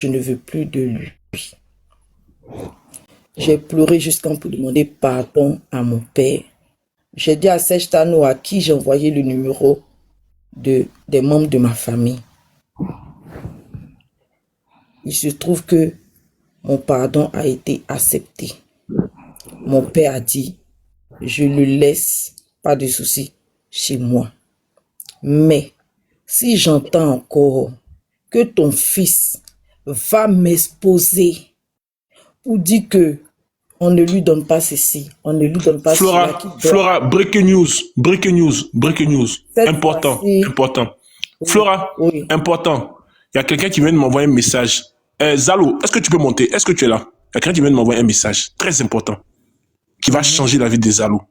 je ne veux plus de lui. J'ai pleuré jusqu'à pour demander pardon à mon père. J'ai dit à Serge Tano à qui j'ai envoyé le numéro des membres de ma famille. Il se trouve que mon pardon a été accepté. Mon père a dit, je le laisse, pas de souci, chez moi. Mais si j'entends encore que ton fils va m'exposer ou dit que on ne lui donne pas ceci, on ne lui donne pas Flora, Flora, breaking news. Important. Oui. Flora, oui. Important. Il y a quelqu'un qui vient de m'envoyer un message. Zalo, est-ce que tu peux monter? Est-ce que tu es là? Il y a quelqu'un qui vient de m'envoyer un message très important qui va changer la vie des Zalo.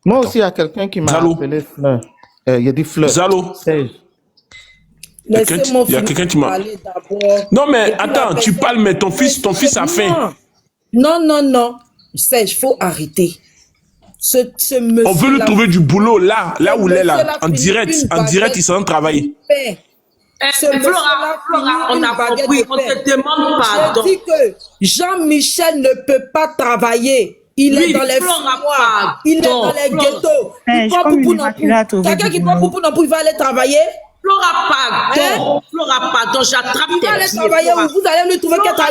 Moi aussi, il y a quelqu'un qui m'a appelé Fleur. Il y a dit Fleur. Zalo. Il y a quelqu'un qui m'a... Non, mais attends, tu parles, mais ton fils a faim. Non. Serge, il faut arrêter. Ce monsieur. On veut lui trouver du boulot là où il est là. En direct, il s'en travailler. Flora, on a compris, on te demande pardon. Je dis que Jean-Michel ne peut pas travailler. Il est dans les foires, il est dans les ghettos. Il prend poupou non plus. Quelqu'un qui prend poupou non plus, il va aller travailler. Flora, pardon, j'attrape tes pieds. Il va aller travailler, vous allez lui trouver quelqu'un.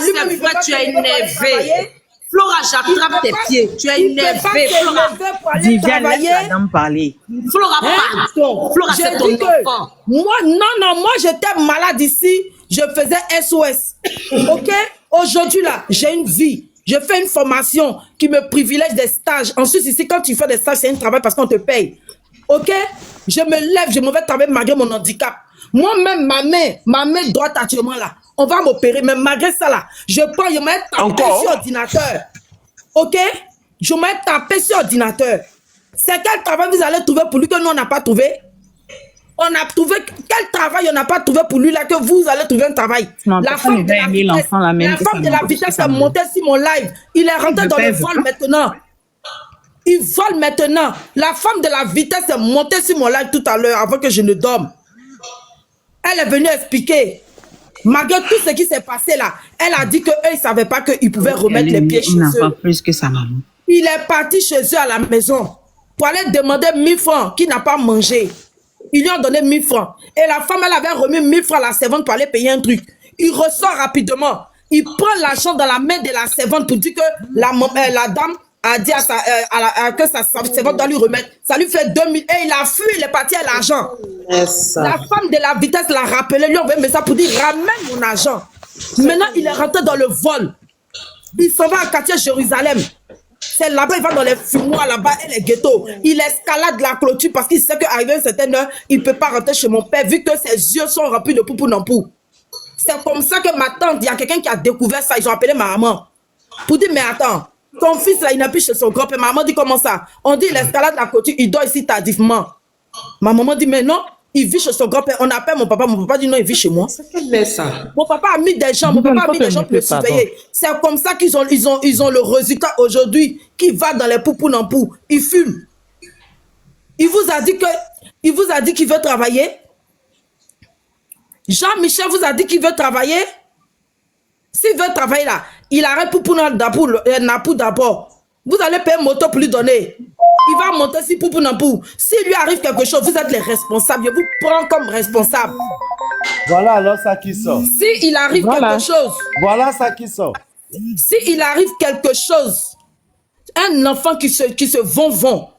Tu es énervé. Flora, j'attrape tes pieds. Tu es énervé, Flora. Viviane, laisse la dame parler. Flora, pardon. Flora, c'est ton enfant. Moi, j'étais malade ici. Je faisais SOS. Ok? Aujourd'hui, là, j'ai une vie. Je fais une formation qui me privilège des stages. Ensuite, ici, quand tu fais des stages, c'est un travail parce qu'on te paye. Ok? Je me lève, je m'en vais travailler malgré mon handicap. Moi-même, ma main droite actuellement là, on va m'opérer, mais malgré ça là, je prends, je m'ai tapé sur ordinateur. Ok? Je m'ai tapé sur ordinateur. C'est quel travail vous allez trouver pour lui que nous on n'a pas trouvé? On a trouvé quel travail on n'a pas trouvé pour lui là que vous allez trouver un travail. Non, la femme de la vitesse est montée sur mon live. Il est rentré dans le vol maintenant. Il vole maintenant. La femme de la vitesse est montée sur mon live tout à l'heure avant que je ne dorme. Elle est venue expliquer. Malgré tout ce qui s'est passé là, elle a dit qu'eux, ils ne savaient pas qu'ils pouvaient remettre les pieds chez eux. Pas plus que sa maman. Il est parti chez eux à la maison pour aller demander 1000 francs qu'il n'a pas mangé. Ils lui ont donné 1000 francs. Et la femme, elle avait remis 1000 francs à la servante pour aller payer un truc. Il ressort rapidement. Il prend l'argent dans la main de la servante pour dire que la dame a dit que sa servante doit lui remettre. Ça lui fait 2000. Et il a fui, il est parti à l'argent. La femme de la vitesse l'a rappelé, lui a envoyé un message pour dire ramène mon argent. Maintenant, il est rentré dans le vol. Il s'en va à quartier Jérusalem. C'est là-bas, il va dans les fumoirs là-bas et les ghettos. Il escalade la clôture parce qu'il sait qu'arrivé à une certaine heure, il ne peut pas rentrer chez mon père vu que ses yeux sont remplis de poupou non pou. C'est comme ça que ma tante, il y a quelqu'un qui a découvert ça. Ils ont appelé ma maman. Pour dire, mais attends, ton fils là, il n'a plus chez son grand-père. Ma maman dit comment ça? On dit, il escalade la clôture, il dort ici tardivement. Ma maman dit, mais non, il vit chez son grand-père. On appelle mon papa dit non, il vit chez moi. C'est quel est ça? Mon papa a mis des gens, pour le surveiller. C'est comme ça qu'ils ont le résultat aujourd'hui, qui va dans les poupous en pou. Il fume. Il vous a dit qu'il veut travailler. Jean-Michel vous a dit qu'il veut travailler. S'il veut travailler là, il arrête poupou Napou d'abord. Vous allez payer un moto pour lui donner. Il va monter si poupou Napou. S'il lui arrive quelque chose, vous êtes les responsables. Je vous prends comme responsable. Voilà alors ça qui sort. S'il arrive quelque chose. Voilà ça qui sort. S'il arrive quelque chose, un enfant qui se vend.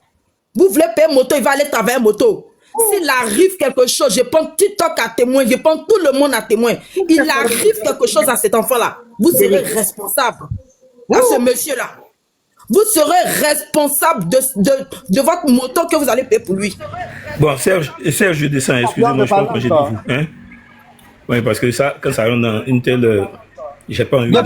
Vous voulez payer moto, il va aller travailler moto. S'il arrive quelque chose, je prends TikTok à témoin, je prends tout le monde à témoin. Il arrive quelque chose à cet enfant-là. Vous serez responsable à ce monsieur-là. Vous serez responsable de votre moto que vous allez payer pour lui. Bon, Serge, je descends, excusez-moi, je crois que j'ai dit vous. Hein? Oui, parce que ça, quand ça rentre dans une telle... j'ai pas envie de...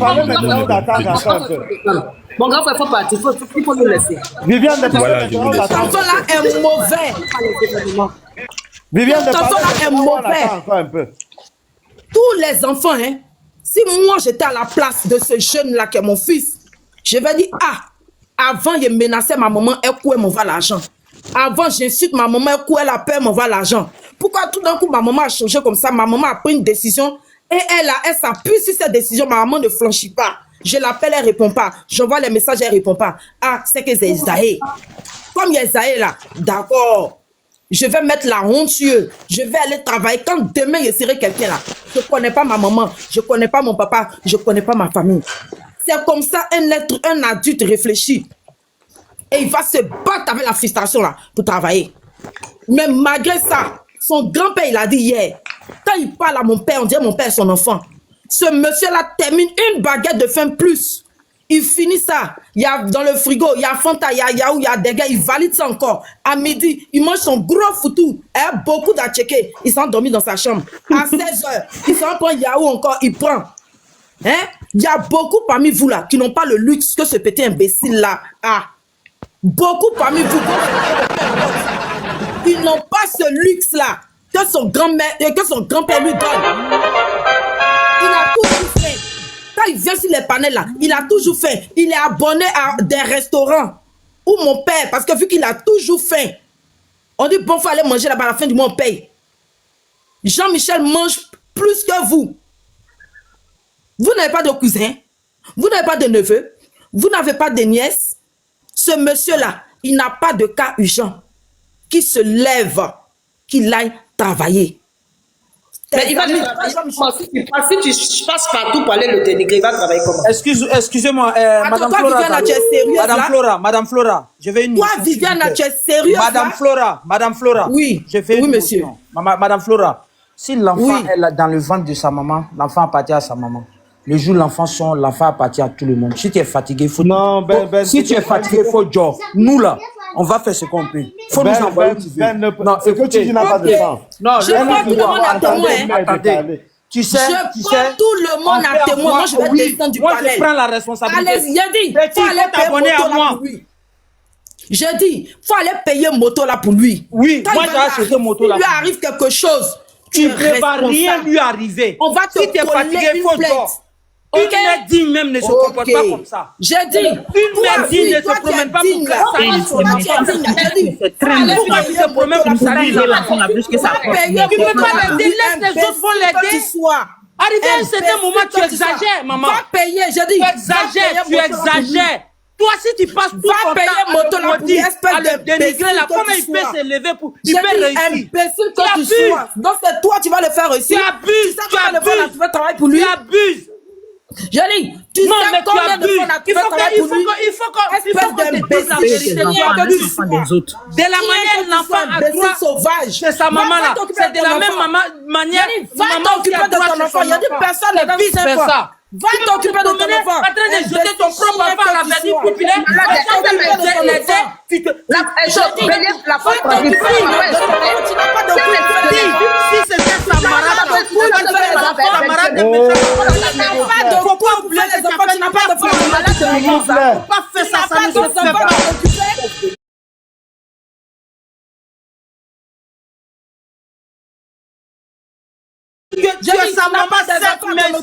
Mon grand frère, il faut partir, il faut nous laisser. Viviane, voilà, cet enfant-là est mauvais. Viviane, cet enfant-là est mauvais. Tous les enfants, hein, si moi j'étais à la place de ce jeune-là qui est mon fils, je vais dire, avant je menaçais ma maman, elle couait m'envoie l'argent. Avant j'insulte ma maman, elle couait la peur, m'envoie l'argent. Pourquoi tout d'un coup ma maman a changé comme ça? Ma maman a pris une décision, Et elle s'appuie sur cette décision. Ma maman ne flanchit pas. Je l'appelle, elle ne répond pas. J'envoie les messages, elle ne répond pas. Ah, c'est que c'est Isaïe. Comme il y a Isaïe là, d'accord. Je vais mettre la honte sur eux. Je vais aller travailler. Quand demain, je serai quelqu'un là, je ne connais pas ma maman, je ne connais pas mon papa, je ne connais pas ma famille. C'est comme ça un adulte réfléchit. Et il va se battre avec la frustration là pour travailler. Mais malgré ça, son grand-père, il a dit hier, quand il parle à mon père, on dirait mon père est son enfant. Ce monsieur-là termine une baguette de faim plus. Il finit ça. Il y a dans le frigo, il y a Fanta, il y a Yaou, il y a des gars, il valide ça encore. À midi, il mange son gros foutou. Il a beaucoup d'atchéké. Il s'est endormi dans sa chambre. À 16h, il s'en prend Yaou encore, il prend. Hein? Il y a beaucoup parmi vous là qui n'ont pas le luxe que ce petit imbécile-là a. Beaucoup parmi vous, ils n'ont pas ce luxe-là que son grand-père lui donne. Il a toujours fait. Quand il vient sur les panels là, il a toujours fait. Il est abonné à des restaurants. Ou mon père, parce que vu qu'il a toujours faim, on dit bon, faut aller manger là-bas à la fin du mois, on paye. Jean-Michel mange plus que vous. Vous n'avez pas de cousin, vous n'avez pas de neveu, vous n'avez pas de nièce. Ce monsieur-là, il n'a pas de cas urgent. Qui se lève, qu'il aille travailler. Mais il va travailler. Si tu passes partout pour aller le dénigrer, il va travailler comment? Excusez-moi, Madame toi, Flora. Viviane, tu es sérieuse, Madame Flora, je vais une toi, minute, s'il vous Viviane, plaît. tu es sérieuse Madame Flora. Oui. Je fais Oui, une monsieur. motion. Madame Flora, si l'enfant Oui. est là dans le ventre de sa maman, l'enfant appartient à sa maman. Le jour où l'enfant sort, l'enfant appartient à tout le monde. Si tu es fatigué, faut... Non, Ben, si tu es fatigué, il faut genre. Nous là, on va faire ce qu'on peut. Faut nous envoyer où tu veux. Non, ce que tu dis n'a pas de sens. Non, Je prends tout le monde à témoin. Attendez. Tu sais, Je prends tout le monde à témoin. Moi, je vais descendre du moi, panel. je prends la responsabilité. Allez, j'ai dit, Petit, faut aller faut payer t'abonner moto à là moi. pour lui. J'ai dit, faut aller payer moto là pour lui. Oui, Quand moi, il j'ai va acheté moto là s'il lui pour lui. arrive quelque chose, Tu es ne peux pas rien responsable. lui arriver. On va te si tu es coller fatigué, il une faut plainte. genre. Ok? Une mère digne même ne se comporte pas comme ça. J'ai dit, Une mère digne ne se promène pas pour que ça aille sur la C'est très mal. Pourquoi tu te promènes pour ça? Utiliser l'enfant là plus que ça. Tu ne peux pas l'aider, laisse les autres vont l'aider. Arrivé à un certain moment, tu exagères, maman. Va payer, j'ai dit. Tu exagères. Toi, si tu passes tout Va ton payer temps moto là pour lui, espèce à le de dénigrer là, imbécile comment que il tu peut sois. s'élever pour... J'ai Il peut dit, réussir. imbécile Tu que tu abuses. sois. Donc c'est toi, tu vas le faire aussi. Tu abuses, sais tu combien de fois là, abuses. tu vas travailler pour lui. Tu abuses. J'ai dit, tu Non, sais mais tu combien de fois là, abuses. tu vas travailler pour lui. Il faut qu'on Espèce te dise la d'imbécile. vérité. Les enfants, les enfants des autres. De la manière dont l'enfant a droit sauvage. chez sa maman là, c'est de la même manière Va t'occuper de ton enfant. Il y a des personnes là, vice versa. Va t'occuper de ton enfant. En train de jeter ton propre enfant à la verdure populaire. La femme produit Si c'était Samarate, faut pas oublier que tu n'as pas de femme. Pas faire ça, ça ne se fait pas. Tu es sa maman, certes, mais ne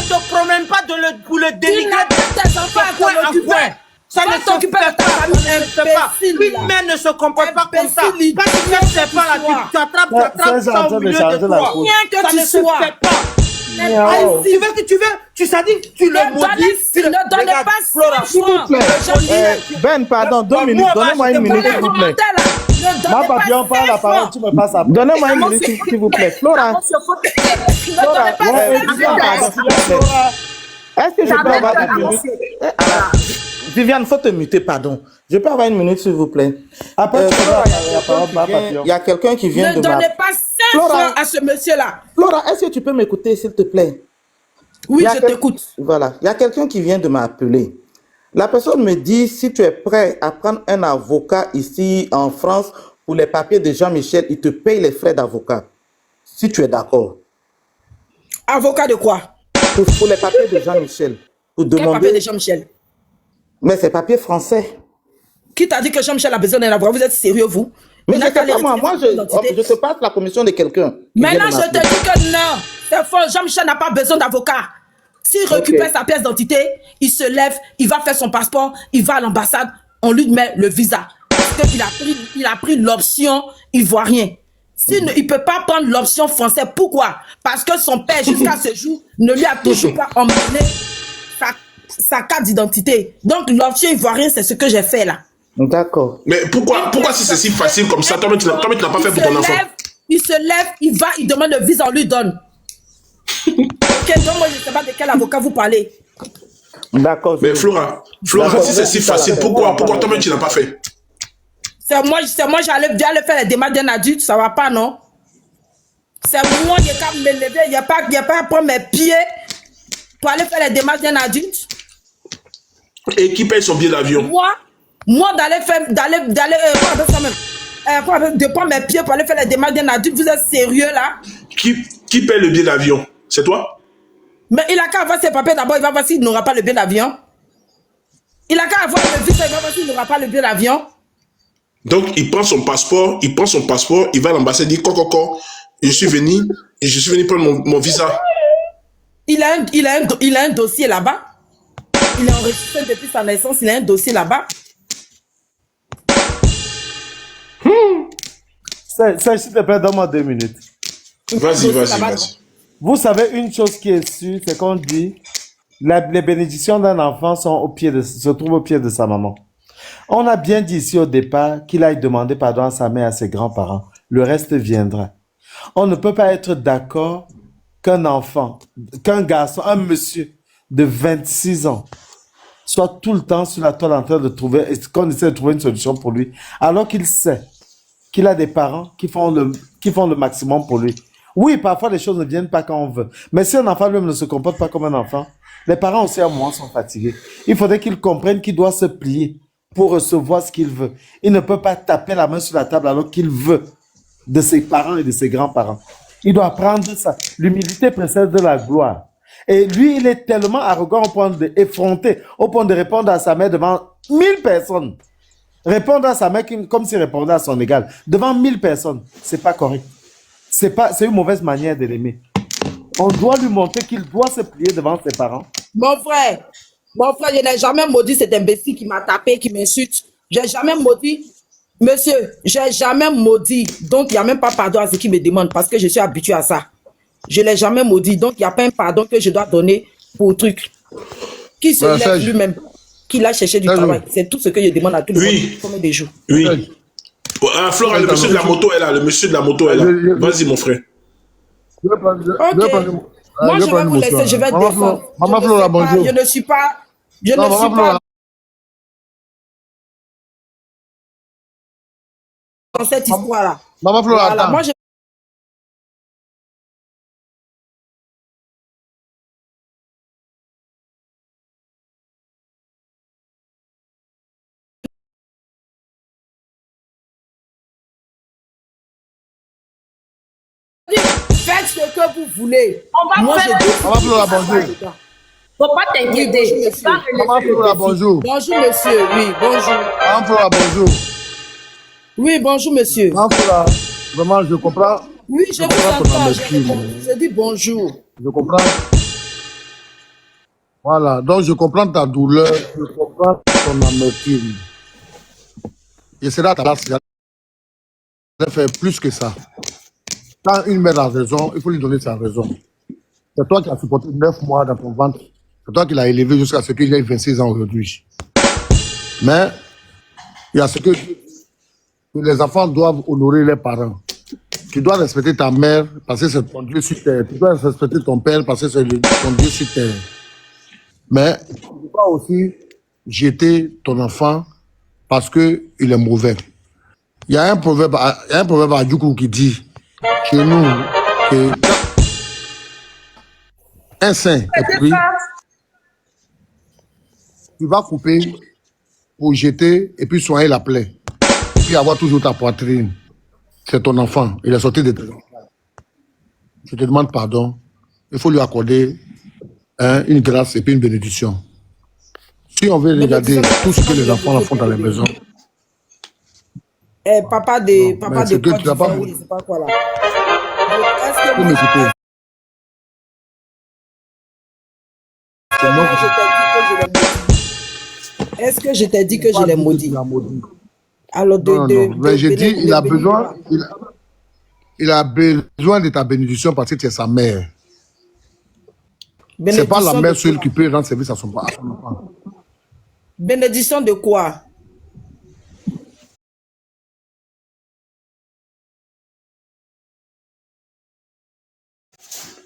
te promène pas pour le dénigrer de point à point. Ça ne se fait pas. Une mère ne se comporte pas comme ça. Quand tu ne sais pas là, tu attrapes ça au milieu de toi. Ça ne se fait pas. Tu sais dire, tu le maudis. Ne donnez pas Flora, s'il vous plaît. Ben, pardon, 2 minutes. Donnez-moi une minute, s'il vous plaît. Ma papillon prend la parole, tu me passes après. Donnez-moi une minute, s'il vous plaît. Flora. Flora, pardon, s'il te plaît. Est-ce que je peux avoir une minute? Viviane, faut te muter, pardon. Je peux avoir une minute, s'il vous plaît. Après, il y a quelqu'un qui vient de Ne donnez pas 5 francs à ce monsieur-là. Flora, est-ce que tu peux m'écouter, s'il te plaît? Oui, je t'écoute. Voilà. Il y a quelqu'un qui vient de m'appeler. La personne me dit, si tu es prêt à prendre un avocat ici en France pour les papiers de Jean-Michel, il te paye les frais d'avocat. Si tu es d'accord. Avocat de quoi? Pour les papiers de Jean-Michel. Pour Quel demander... papier de Jean-Michel? Mais c'est papier français. Qui t'a dit que Jean-Michel a besoin d'un avocat? Vous êtes sérieux, vous? Mais c'est pas moi. Moi, je te passe la commission de quelqu'un. Maintenant, je te dis que non. C'est faux. Jean-Michel n'a pas besoin d'avocat. S'il récupère sa pièce d'identité, il se lève, il va faire son passeport, il va à l'ambassade, on lui met le visa. Parce qu'il a pris l'option ivoirien. il ne peut pas prendre l'option française. Pourquoi? Parce que son père, jusqu'à ce jour, ne lui a toujours pas emmené sa carte d'identité. Donc, l'option ivoirienne, c'est ce que j'ai fait là. D'accord. Mais pourquoi si c'est si facile comme ça, toi-même tu n'as pas fait pour ton enfant? Il se lève, il va, il demande le visa, on lui donne. Ok, donc moi je ne sais pas de quel avocat vous parlez. D'accord. Mais Flora, si c'est si facile, pourquoi toi-même tu n'as pas fait? C'est moi j'allais faire les démarches d'un adulte, ça va pas, non? C'est moi qui ai qu'à me lever, il n'y a pas à prendre mes pieds pour aller faire les démarches d'un adulte. Et qui paye son billet d'avion? Moi de prendre mes pieds pour aller faire les démarches d'un adulte, vous êtes sérieux là? Qui paye le billet d'avion? C'est toi? Mais il a qu'à avoir ses papiers d'abord, il va voir s'il n'aura pas le billet d'avion. Il a qu'à avoir le visa, il va voir s'il n'aura pas le billet d'avion. Donc il prend son passeport, il va à l'ambassade, il dit Coco, je suis venu prendre mon visa. Il a un dossier là-bas. Il est enregistré depuis sa naissance, il a un dossier là-bas. Serge, s'il te plaît, donne-moi 2 minutes. Vas-y. Vous savez, une chose qui est sûre, c'est qu'on dit les bénédictions d'un enfant se trouvent au pied de sa maman. On a bien dit ici au départ qu'il aille demander pardon à sa mère et à ses grands-parents. Le reste viendra. On ne peut pas être d'accord qu'un enfant, qu'un garçon, un monsieur de 26 ans soit tout le temps sur la toile en train de trouver, qu'on essaie de trouver une solution pour lui, alors qu'il sait qu'il a des parents qui font le maximum pour lui. Oui, parfois les choses ne viennent pas quand on veut. Mais si un enfant lui-même ne se comporte pas comme un enfant, les parents aussi à un moment sont fatigués. Il faudrait qu'il comprenne qu'il doit se plier pour recevoir ce qu'il veut. Il ne peut pas taper la main sur la table alors qu'il veut de ses parents et de ses grands-parents. Il doit apprendre ça. L'humilité précède de la gloire. Et lui, il est tellement arrogant au point d'effronter, au point de répondre à sa mère devant 1000 personnes. Répondre à sa mère comme s'il répondait à son égal. Devant 1000 personnes, c'est pas correct. C'est une mauvaise manière de l'aimer. On doit lui montrer qu'il doit se plier devant ses parents. Mon frère, je n'ai jamais maudit cet imbécile qui m'a tapé, qui m'insulte. J'ai jamais maudit. Monsieur, j'ai jamais maudit. Donc, il n'y a même pas pardon à ce qu'il me demande parce que je suis habitué à ça. Je ne l'ai jamais maudit. Donc, il n'y a pas un pardon que je dois donner pour le truc. Qui se lève lui-même, qui l'a cherché du travail. C'est tout ce que je demande à tout le monde. Combien de jours? Oui. Flora, le monsieur de la moto est là. Vas-y, mon frère. Ok. Moi, je vais vous laisser. Je vais descendre. Maman Flora, bonjour. Je ne suis pas dans cette histoire-là. Maman Flora, voilà. attends. Moi, je... Faites ce que vous voulez. Moi, je dis... Maman Flora, bonjour. Faut pas t'inquiéter. Maman Flora, bonjour. Bonjour, monsieur. Oui, bonjour. Maman Flora, bonjour. Oui, bonjour, monsieur. Maman Flora, vraiment, je comprends. Oui, je vous entends. Je dis bonjour. Je comprends. Voilà, donc je comprends ta douleur, je comprends ton amertume. Et c'est là ta place. Je vais faire plus que ça. Quand une mère a raison, il faut lui donner sa raison. C'est toi qui as supporté 9 mois dans ton ventre. C'est toi qui l'as élevé jusqu'à ce qu'il ait 26 ans aujourd'hui. Mais il y a ce que les enfants doivent honorer leurs parents. Tu dois respecter ta mère parce que c'est ton Dieu sur terre. Tu dois respecter ton père parce que c'est ton Dieu sur terre. Mais tu ne dois pas aussi jeter ton enfant parce qu'il est mauvais. Il y a un proverbe à Djoukou qui dit chez nous que un sein est pris, tu vas couper pour jeter et puis soigner la plaie. Et puis avoir toujours ta poitrine. C'est ton enfant. Il est sorti de tes enfants. Je te demande pardon. Il faut lui accorder une grâce et puis une bénédiction. Si on veut regarder tout ce que les enfants font dans les maisons. Papa de quoi, tu n'as pas... je sais pas quoi là. Est-ce que je t'ai dit que je l'ai maudit? Alors non, mais j'ai dit, il a besoin... Il a besoin de ta bénédiction parce que tu es sa mère. C'est pas la Bénédiction mère de seule quoi? qui peut rendre service à son enfant. Bénédiction de quoi?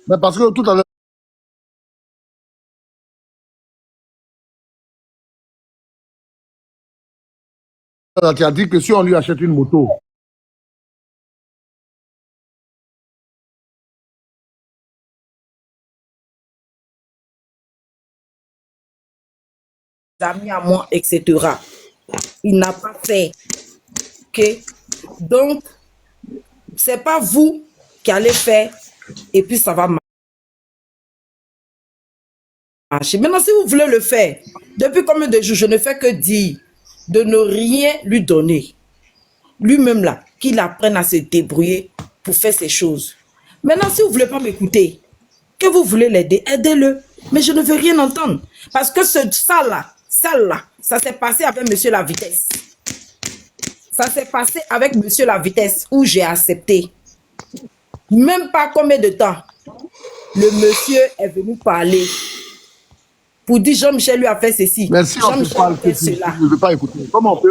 Mais parce que tout à l'heure, tu as dit que si on lui achète une moto, Amis à moi, etc. Il n'a pas fait. Ok? Donc, c'est pas vous qui allez faire et puis ça va marcher. Maintenant, si vous voulez le faire, depuis combien de jours, je ne fais que dire de ne rien lui donner. Lui-même là, qu'il apprenne à se débrouiller pour faire ces choses. Maintenant, si vous ne voulez pas m'écouter, que vous voulez l'aider, aidez-le. Mais je ne veux rien entendre. Parce que ça là, ça s'est passé avec Monsieur La Vitesse. Ça s'est passé avec Monsieur La Vitesse où j'ai accepté. Même pas combien de temps, le monsieur est venu parler pour dire Jean-Michel lui a fait ceci. mais si on ne Jean-Michel parle a fait que tu cela. ne veux pas écouter, comment on peut